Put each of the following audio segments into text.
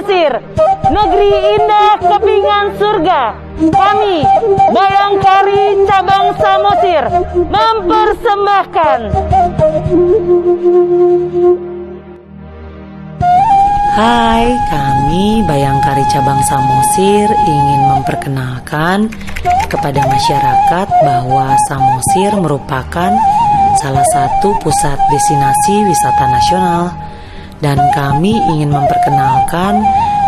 Samosir, negeri indah kepingan surga. Kami, Bayangkari Cabang Samosir, mempersembahkan. Hai, kami Bayangkari Cabang Samosir ingin memperkenalkan kepada masyarakat bahwa Samosir merupakan salah satu pusat destinasi wisata nasional, dan kami ingin memperkenalkan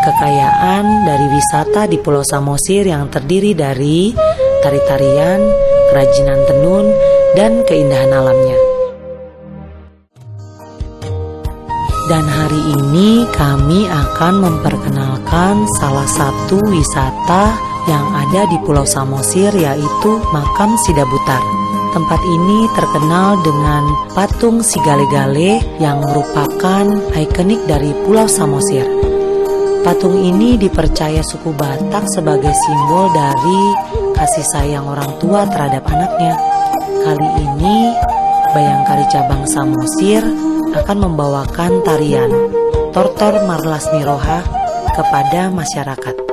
kekayaan dari wisata di Pulau Samosir yang terdiri dari tari-tarian, kerajinan tenun, dan keindahan alamnya. Dan hari ini kami akan memperkenalkan salah satu wisata yang ada di Pulau Samosir, yaitu Makam Sidabutar. Tempat ini terkenal dengan patung si Gale-Gale yang merupakan ikonik dari Pulau Samosir. Patung ini dipercaya suku Batak sebagai simbol dari kasih sayang orang tua terhadap anaknya. Kali ini Bayangkari Cabang Samosir akan membawakan tarian Tortor Marlas Niroha kepada masyarakat.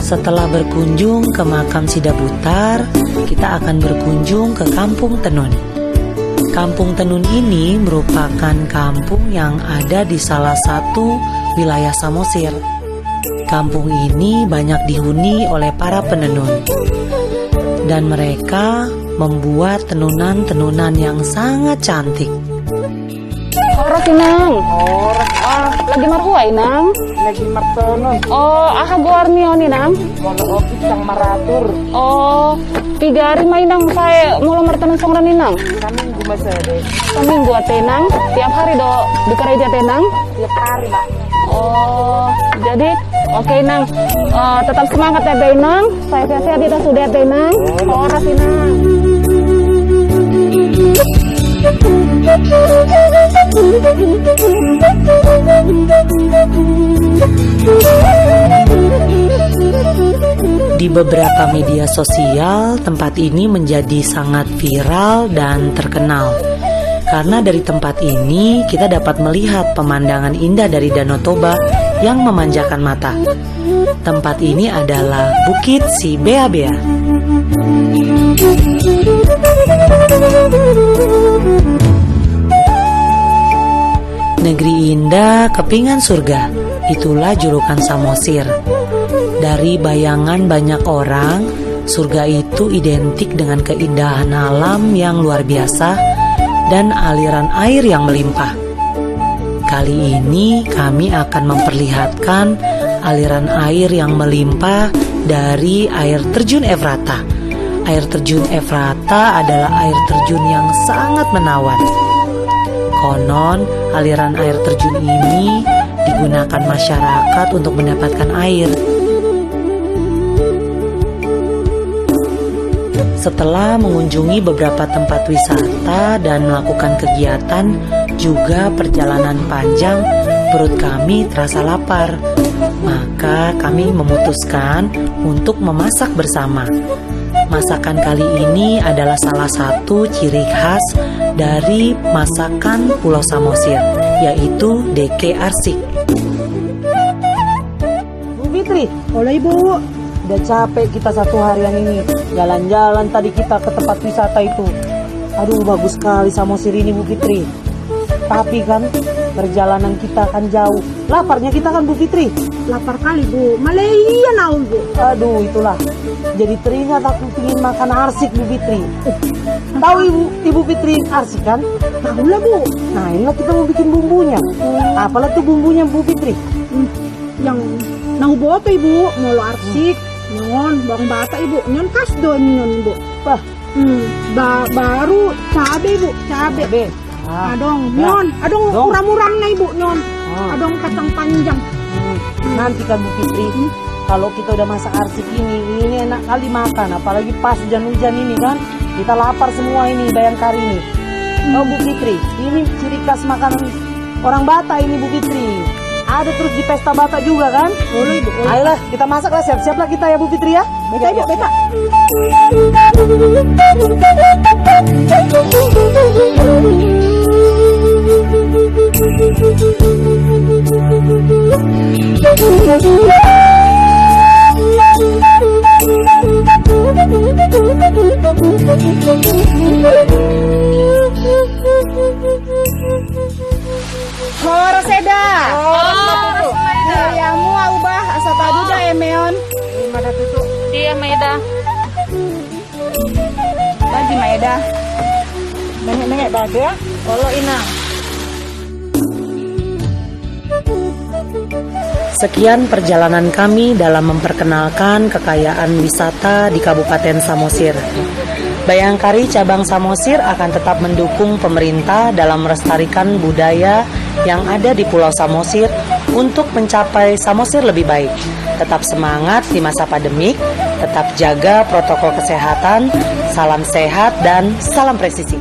Setelah berkunjung ke makam Sidabutar, kita akan berkunjung ke Kampung Tenun. Kampung Tenun ini merupakan kampung yang ada di salah satu wilayah Samosir. Kampung ini banyak dihuni oleh para penenun, dan mereka membuat tenunan-tenunan yang sangat cantik. Horas Inang. Lagi marhuai Inang. Lagi martonon. Oh, aha guarnio ni Nang. Kalau ofis yang maratur. Oh, 3 hari mainang saya mula martanan songran Inang. Kami gumasa deh. Seminggu tenang, tiap hari do di gereja tenang. Tiap hari Mbak. Oh, jadi oke Nang. Tetap semangat ya Inang. Saya sehat-sehat kita sudah Inang. Horas Inang. Di beberapa media sosial, tempat ini menjadi sangat viral dan terkenal. Karena dari tempat ini kita dapat melihat pemandangan indah dari Danau Toba yang memanjakan mata. Tempat ini adalah Bukit Si Bea Bea. Negeri indah, kepingan surga, itulah julukan Samosir. Dari bayangan banyak orang, surga itu identik dengan keindahan alam yang luar biasa dan aliran air yang melimpah. Kali ini kami akan memperlihatkan aliran air yang melimpah dari air terjun Efrata. Air terjun Efrata adalah air terjun yang sangat menawan. Konon, aliran air terjun ini digunakan masyarakat untuk mendapatkan air. Setelah mengunjungi beberapa tempat wisata dan melakukan kegiatan, juga perjalanan panjang, perut kami terasa lapar. Maka kami memutuskan untuk memasak bersama. Masakan kali ini adalah salah satu ciri khas dari masakan Pulau Samosir, yaitu deke arsik. Bu Fitri, oleh Ibu. Udah capek kita satu harian ini. Jalan-jalan tadi kita ke tempat wisata itu. Aduh, bagus sekali Samosir ini Bu Fitri. Tapi kan perjalanan kita akan jauh. Laparnya kita kan Bu Fitri. Lapar kali Bu, Malaysia naul Bu. Aduh, itulah. Jadi teringat aku ingin makan arsik Bu Fitri. Tahu Ibu Fitri arsik kan? Tahu lah Bu. Nah, inilah kita mau bikin bumbunya. Apalah tuh bumbunya Bu Fitri? Yang nahu bawa apa Ibu? Molo arsik, nyon, bawang bata Ibu, nyon kasdo nyon Bu. Wah, baru cabe Bu, cabe. Adong, nyon, adong muram-muram na Ibu nyon. Adong kacang panjang. Nanti kan Bu Fitri, kalau kita udah masak arsik ini enak kali makan. Apalagi pas hujan-hujan ini kan, kita lapar semua ini Bayangkari ini. Oh Bu Fitri, ini ciri khas makanan orang Batak ini Bu Fitri. Ada terus di pesta Batak juga kan? Boleh Ibu. Ayolah kita masak lah, siap-siap lah kita ya Bu Fitri ya. Beta Ibu, beta. Horas Eda. Yamu ubah asa tadu da emeon. Gimana tuh? Iya Maeda. Lagi Maeda. Nengek-nengek bade ya? Olo Inang. Sekian perjalanan kami dalam memperkenalkan kekayaan wisata di Kabupaten Samosir. Bayangkari Cabang Samosir akan tetap mendukung pemerintah dalam melestarikan budaya yang ada di Pulau Samosir untuk mencapai Samosir lebih baik. Tetap semangat di masa pandemik, tetap jaga protokol kesehatan, salam sehat dan salam presisi.